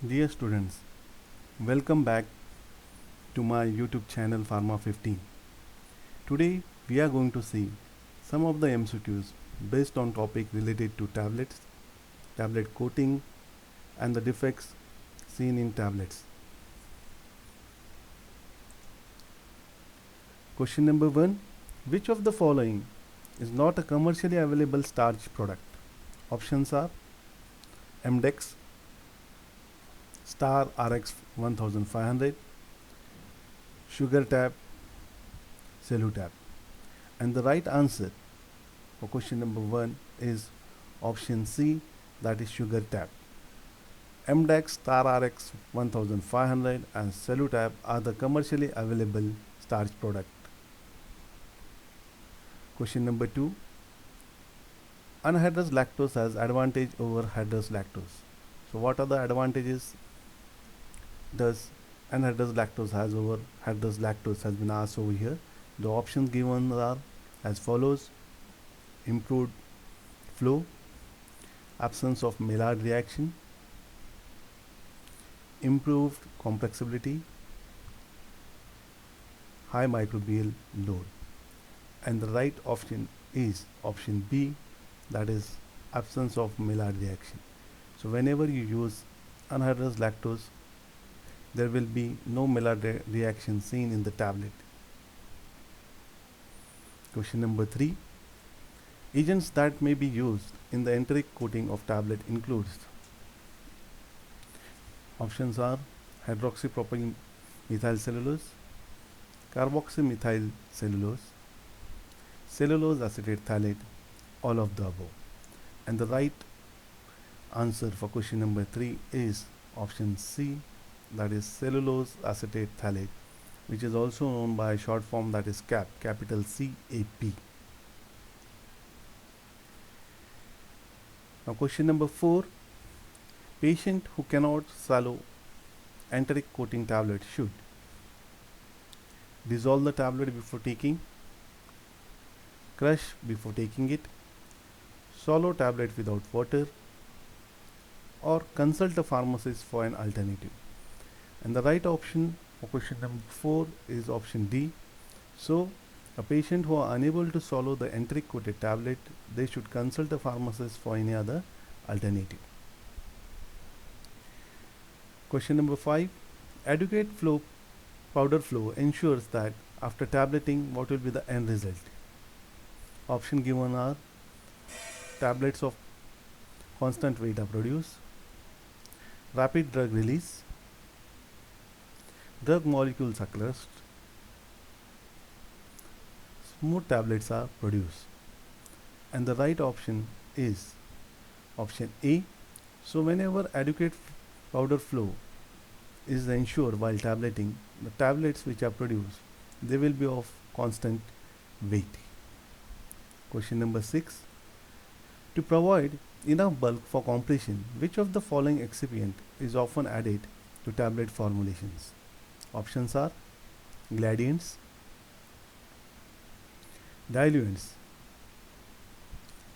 Dear students, welcome back to my YouTube channel Pharma 15. Today we are going to see some of the MCQs based on topic related to tablets, tablet coating and the defects seen in tablets. Question number 1. Which of the following is not a commercially available starch product? Options are MDEX, Star RX 1500, SugarTab, Cellutab. And the right answer for question number 1 is option C, that is SugarTab. MDEX, Star RX 1500 and Cellutab are the commercially available starch product. Question number 2. Anhydrous lactose has advantage over hydrous lactose. So what are the advantages does anhydrous lactose has over hydrous lactose has been asked over here. The options given are as follows: improved flow, absence of Maillard reaction, improved compressibility, high microbial load. And the right option is option B, that is absence of Maillard reaction. So whenever you use anhydrous lactose, there will be no Maillard reaction seen in the tablet. Question number 3. Agents that may be used in the enteric coating of tablet includes. Options are hydroxypropyl methyl cellulose, carboxymethyl cellulose, cellulose acetate phthalate, all of the above. And the right answer for question number 3 is option C, that is cellulose acetate phthalate, which is also known by a short form, that is CAP, capital CAP. Now question number 4. Patient who cannot swallow enteric coating tablet should dissolve the tablet before taking, crush before taking it, swallow tablet without water, or consult a pharmacist for an alternative. And the right option for question number 4 is option D. So a patient who are unable to swallow the enteric coated tablet, they should consult a pharmacist for any other alternative. Question number 5. Adequate flow, powder flow ensures that after tableting, what will be the end result? Option given are tablets of constant weight are produced, rapid drug release, drug molecules are crushed, smooth tablets are produced. And the right option is option A. So whenever adequate powder flow is ensured while tableting, the tablets which are produced, they will be of constant weight. Question number 6. To provide enough bulk for compression, which of the following excipient is often added to tablet formulations? Options are gradients, diluents,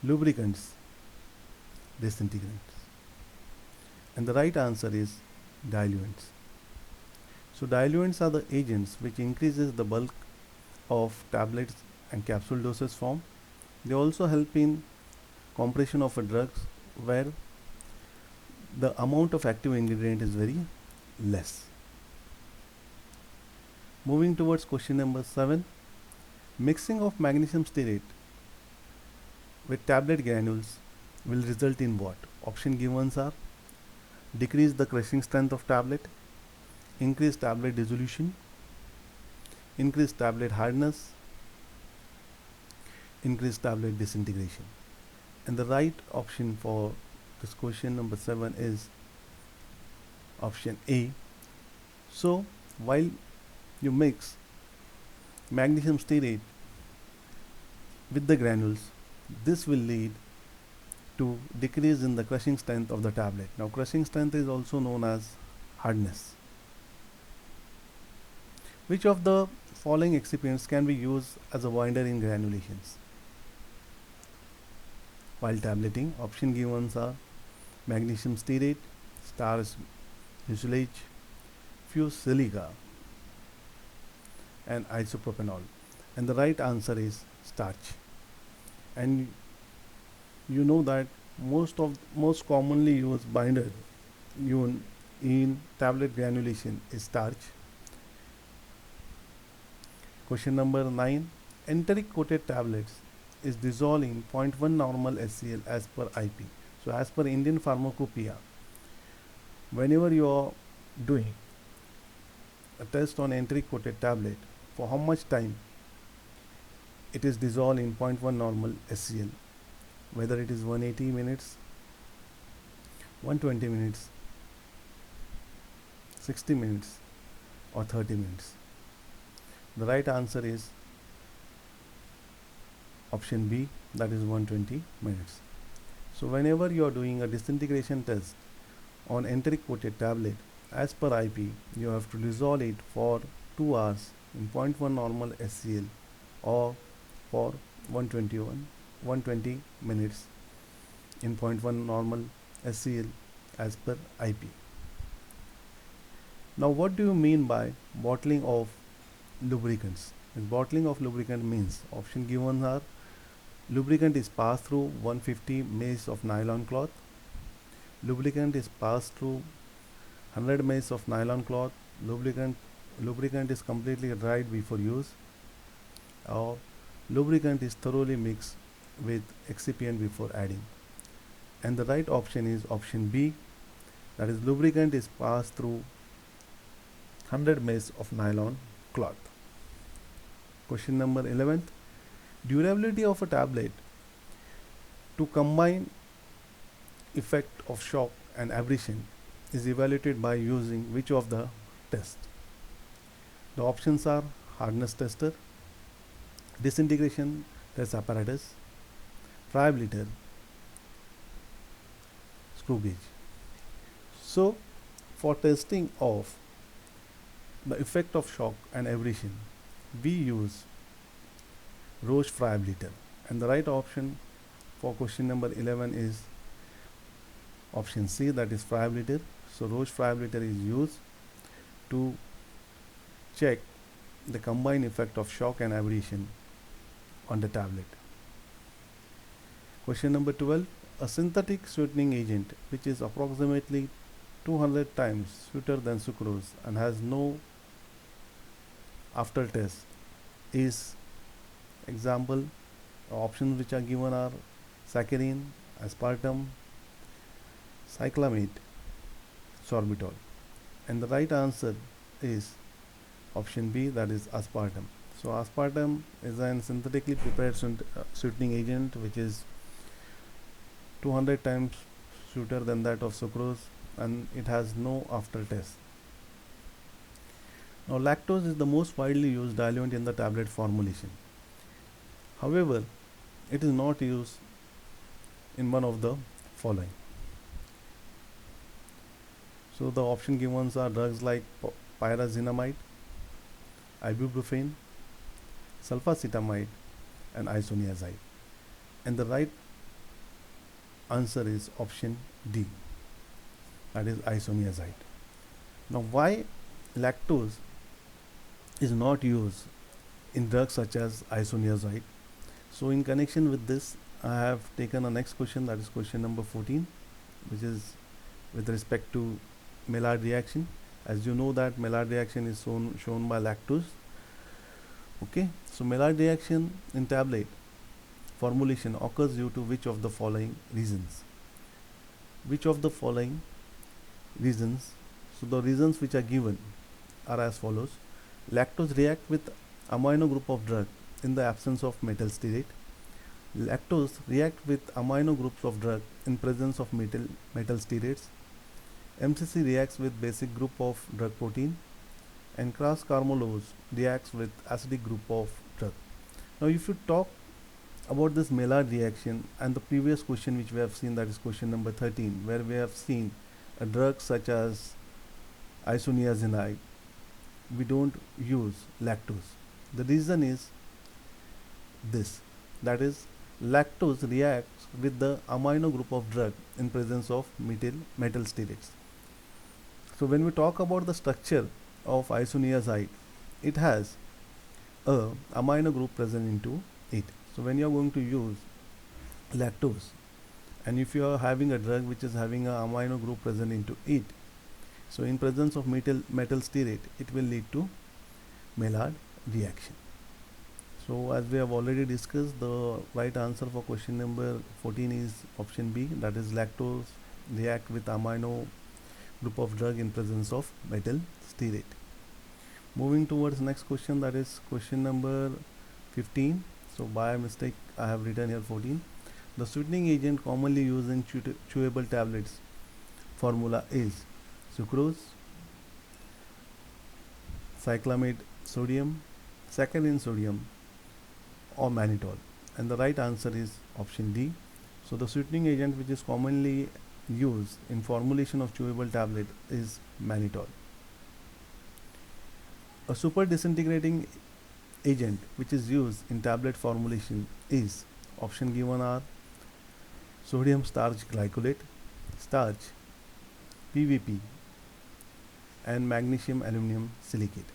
lubricants, disintegrants. And the right answer is diluents. So diluents are the agents which increases the bulk of tablets and capsule doses form. They also help in compression of a drugs where the amount of active ingredient is very less. Moving towards question number 7. Mixing of magnesium stearate with tablet granules will result in what? Option given are decrease the crushing strength of tablet, increase tablet dissolution, increase tablet hardness, increase tablet disintegration. And the right option for this question number 7 is option A. So while you mix magnesium stearate with the granules, this will lead to decrease in the crushing strength of the tablet. Now crushing strength is also known as hardness. Which of the following excipients can be used as a binder in granulations while tableting? Option given are magnesium stearate, Star mucilage, fuselliga, and isopropanol. And the right answer is starch. And you know that most commonly used binder in tablet granulation is starch. Question number 9. Enteric coated tablets is dissolved in zero point 0.1 normal SCl as per IP. So as per Indian Pharmacopoeia, whenever you are doing a test on enteric coated tablet, for how much time it is dissolved in zero point 0.1 normal SCl, whether it is 180 minutes, 120 minutes, 60 minutes, or 30 minutes. The right answer is option B, that is 120 minutes. So whenever you are doing a disintegration test on enteric coated tablet, as per IP, you have to dissolve it for 2 hours in zero point 0.1 normal SCl or for 120 minutes in 0.1 normal SCl as per IP. Now what do you mean by bottling of lubricants? Bottling of lubricant means option given are: lubricant is passed through 150 ml of nylon cloth, lubricant is passed through 100 ml of nylon cloth, lubricant is completely dried before use, or lubricant is thoroughly mixed with excipient before adding. And the right option is option B, that is lubricant is passed through 100 ml of nylon cloth. Question number 11. Durability of a tablet to combine effect of shock and abrasion is evaluated by using which of the tests? The options are hardness tester, disintegration test apparatus, friability, screw gauge. So for testing of the effect of shock and abrasion, we use Roche friability, and the right option for question number 11 is option C, that is friability. So Roche friability is used to check the combined effect of shock and abrasion on the tablet. Question number 12. A synthetic sweetening agent which is approximately 200 times sweeter than sucrose and has no aftertaste is, example, options which are given are saccharin, aspartame, cyclamate, sorbitol. And the right answer is option B, that is aspartame. So aspartame is an synthetically prepared sweetening agent which is 200 times sweeter than that of sucrose, and it has no aftertaste. Now lactose is the most widely used diluent in the tablet formulation. However, it is not used in one of the following. So the option given are drugs like pyrazinamide, ibuprofen, sulfacetamide, and isoniazid. And the right answer is option D, that is isoniazid. Now why lactose is not used in drugs such as isoniazid? So in connection with this, I have taken a next question, that is question number 14, which is with respect to Maillard reaction. As you know that Maillard reaction is shown by lactose. Okay, so Maillard reaction in tablet formulation occurs due to which of the following reasons? Which of the following reasons? So the reasons which are given are as follows. Lactose react with amino group of drug in the absence of metal stearate. Lactose react with amino groups of drug in presence of metal stearates. MCC reacts with basic group of drug protein, and cross carmolose reacts with acidic group of drug. Now if you talk about this Maillard reaction and the previous question which we have seen, that is question number 13, where we have seen a drug such as isoniazid, we don't use lactose. The reason is this, that is lactose reacts with the amino group of drug in presence of metal stearates. So when we talk about the structure of isoniazide, it has a amino group present into it. So when you are going to use lactose, and if you are having a drug which is having a amino group present into it, so in presence of metal stearate, it will lead to Maillard reaction. So as we have already discussed, the right answer for question number 14 is option B, that is lactose react with amino group of drug in presence of metal stearate. Moving towards next question, that is question number 15. So by mistake I have written here 14. The sweetening agent commonly used in chewable tablets formula is sucrose, cyclamate sodium, saccharin sodium, or mannitol, and the right answer is option D. So the sweetening agent which is commonly used in formulation of chewable tablet is mannitol. A super disintegrating agent which is used in tablet formulation is option given are sodium starch glycolate, starch, PVP, and magnesium aluminum silicate.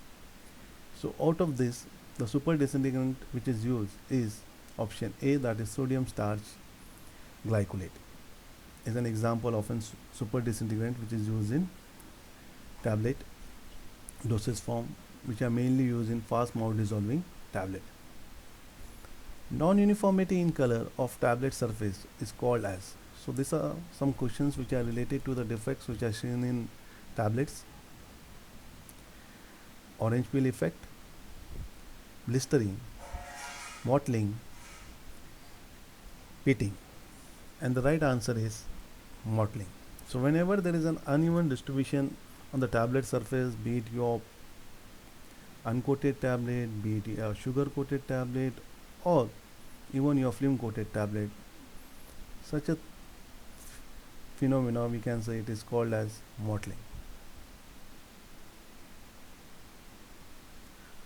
So out of this, the super disintegrant which is used is option A, that is sodium starch glycolate, is an example of a super disintegrant which is used in tablet dosage form, which are mainly used in fast mouth dissolving tablet. Non-uniformity in color of tablet surface is called as. So these are some questions which are related to the defects which are seen in tablets. Orange peel effect, blistering, mottling, pitting, and the right answer is mottling. So whenever there is an uneven distribution on the tablet surface, be it your uncoated tablet, be it a sugar coated tablet, or even your film coated tablet, such a phenomena we can say it is called as mottling.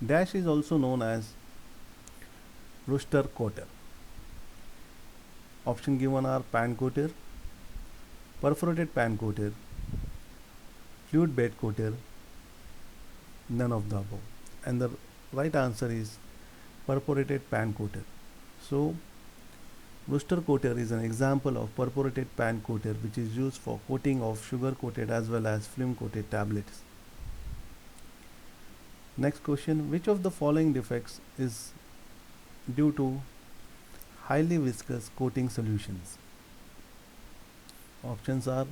Dash is also known as rooster coater. Option given are pan coater, perforated pan coater, fluid bed coater, none of the above, and the right answer is perforated pan coater. So rooster coater is an example of perforated pan coater which is used for coating of sugar coated as well as film coated tablets. Next question, which of the following defects is due to highly viscous coating solutions? Options are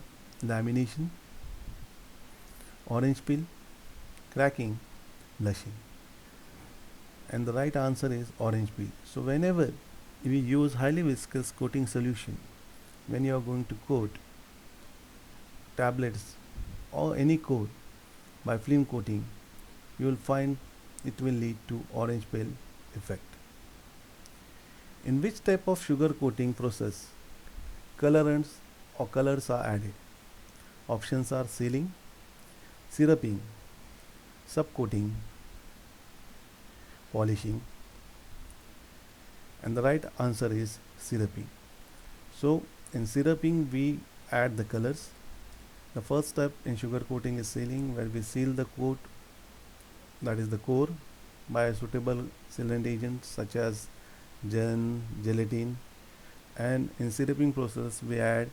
lamination, orange peel, cracking, blushing, and the right answer is orange peel. So whenever we use highly viscous coating solution, when you are going to coat tablets or any coat by film coating, you will find it will lead to orange peel effect. In which type of sugar coating process colorants or colors are added? Options are sealing, syruping, subcoating, polishing, and the right answer is syruping. So in syruping we add the colors. The first step in sugar coating is sealing, where we seal the coat, that is the core, by a suitable sealant agent such as gel, gelatin, and in syruping process we add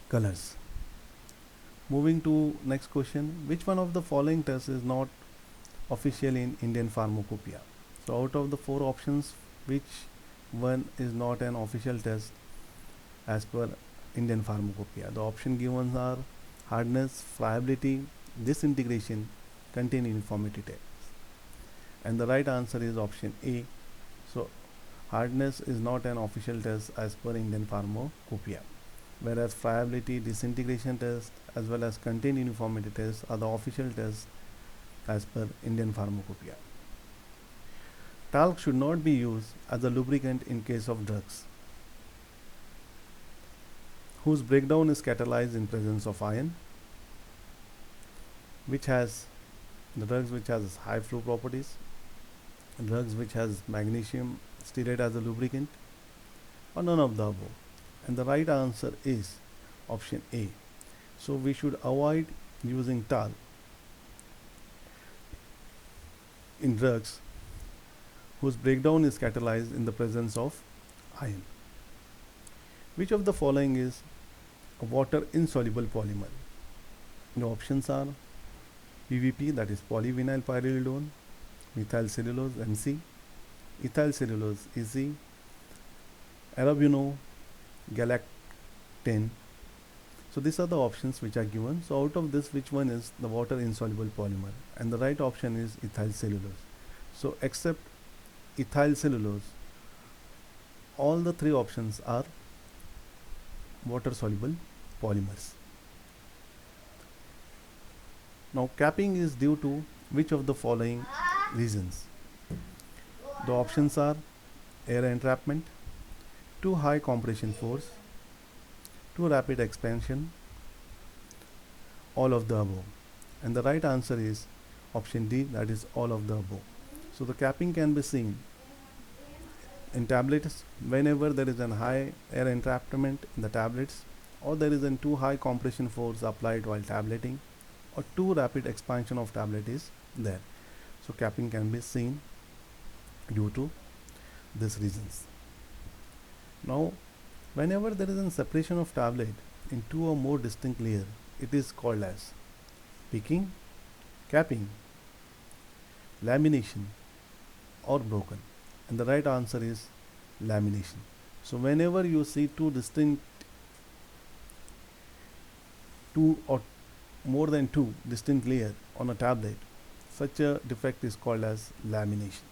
colors. Moving to next question, which one of the following tests is not official in Indian pharmacopoeia? So out of the four options, which one is not an official test as per Indian pharmacopoeia? The option given are hardness, friability, disintegration, contain uniformity test, and the right answer is option A. So hardness is not an official test as per Indian pharmacopoeia, whereas friability, disintegration test as well as contain uniformity test are the official tests as per Indian pharmacopoeia. Talc should not be used as a lubricant in case of drugs whose breakdown is catalyzed in presence of iron, which has the drugs which has high flow properties, drugs which has magnesium stearate as a lubricant, or none of the above. And the right answer is option A. So we should avoid using tar in drugs whose breakdown is catalyzed in the presence of iron. Which of the following is a water insoluble polymer? The options are PVP, that is polyvinyl pyrrolidone, methyl cellulose MC, ethyl cellulose EC, arabino galactane. So these are the options which are given. So out of this, which one is the water insoluble polymer? And the right option is ethyl cellulose. So except ethyl cellulose, all the three options are water soluble polymers. Now capping is due to which of the following reasons? The options are air entrapment, too high compression force, too rapid expansion, all of the above. And the right answer is option D, that is all of the above. So the capping can be seen in tablets whenever there is a high air entrapment in the tablets, or there is a too high compression force applied while tableting, or too rapid expansion of tablet is there. So capping can be seen due to these reasons. Now whenever there is a separation of tablet in two or more distinct layers, it is called as picking, capping, lamination, or broken. And the right answer is lamination. So whenever you see two or more than two distinct layers on a tablet, such a defect is called as lamination.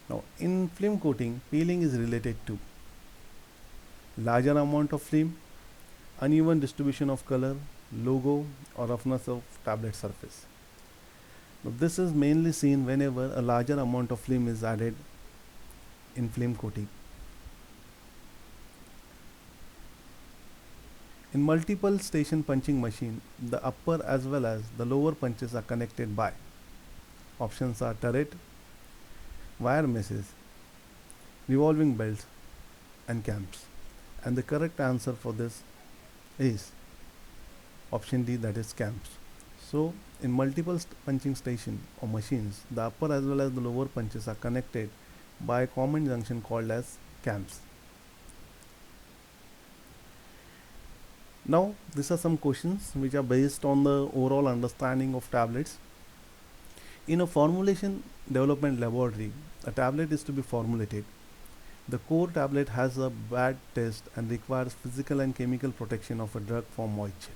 Now in film coating, peeling is related to larger amount of film, uneven distribution of color, logo, or roughness of tablet surface. Now this is mainly seen whenever a larger amount of film is added in film coating. In multiple station punching machine, the upper as well as the lower punches are connected by options are turret, wire meshes, revolving belts, and clamps. And the correct answer for this is option D, that is clamps. So in multiple punching station or machines, the upper as well as the lower punches are connected by a common junction called as clamps. Now these are some questions which are based on the overall understanding of tablets. In a formulation development laboratory, a tablet is to be formulated. The core tablet has a bad taste and requires physical and chemical protection of a drug from moisture.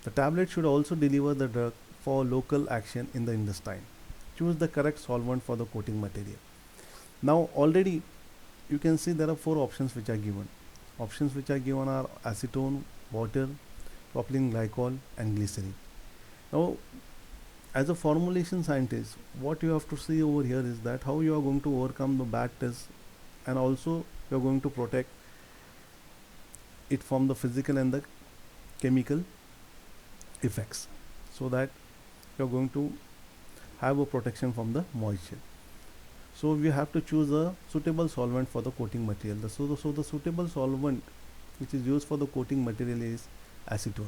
The tablet should also deliver the drug for local action in the intestine. Choose the correct solvent for the coating material. Now already you can see there are four options which are given. Options which are given are acetone, water, propylene glycol, and glycerin. Now as a formulation scientist, what you have to see over here is that how you are going to overcome the bad test, and also you are going to protect it from the physical and the chemical effects, so that you are going to have a protection from the moisture. So we have to choose a suitable solvent for the coating material. So the suitable solvent which is used for the coating material is acetone.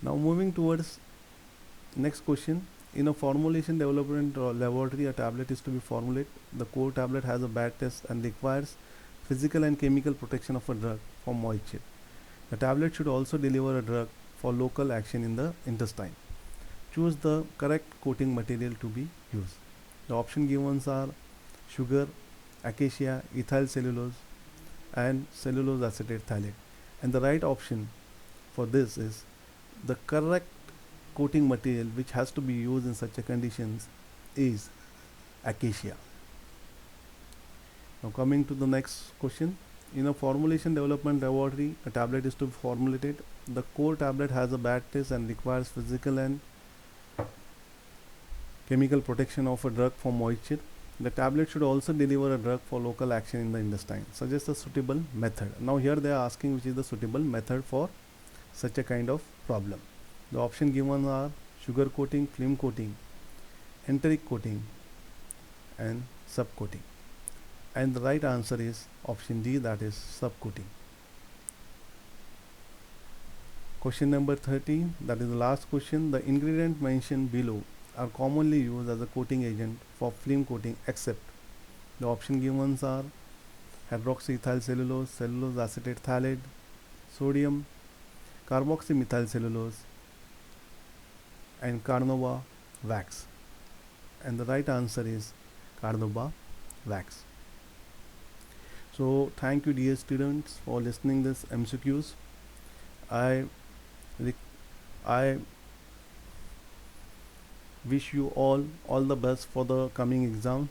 Now moving towards next question. In a formulation development laboratory, a tablet is to be formulated. The core tablet has a bad test and requires physical and chemical protection of a drug from moisture. The tablet should also deliver a drug for local action in the intestine. Choose the correct coating material to be used. The option given are sugar, acacia, ethyl cellulose, and cellulose acetate phthalate. And the right option for this is the correct coating material which has to be used in such a conditions is acacia. Now coming to the next question. In a formulation development laboratory, a tablet is to be formulated. The core tablet has a bad taste and requires physical and chemical protection of a drug from moisture. The tablet should also deliver a drug for local action in the intestine. Suggest a suitable method. Now here they are asking which is the suitable method for such a kind of problem. The option given are sugar coating, film coating, enteric coating, and subcoating. And the right answer is option D, that is subcoating. Question number 13, that is the last question. The ingredients mentioned below are commonly used as a coating agent for film coating except the option given are hydroxyethyl cellulose, cellulose acetate phthalate, sodium carboxymethyl cellulose, and carnauba wax. And the right answer is carnauba wax. So thank you dear students for listening this MCQs. I I wish you all the best for the coming exams.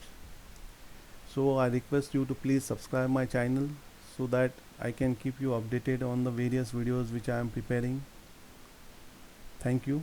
So I request you to please subscribe my channel so that I can keep you updated on the various videos which I am preparing. Thank you.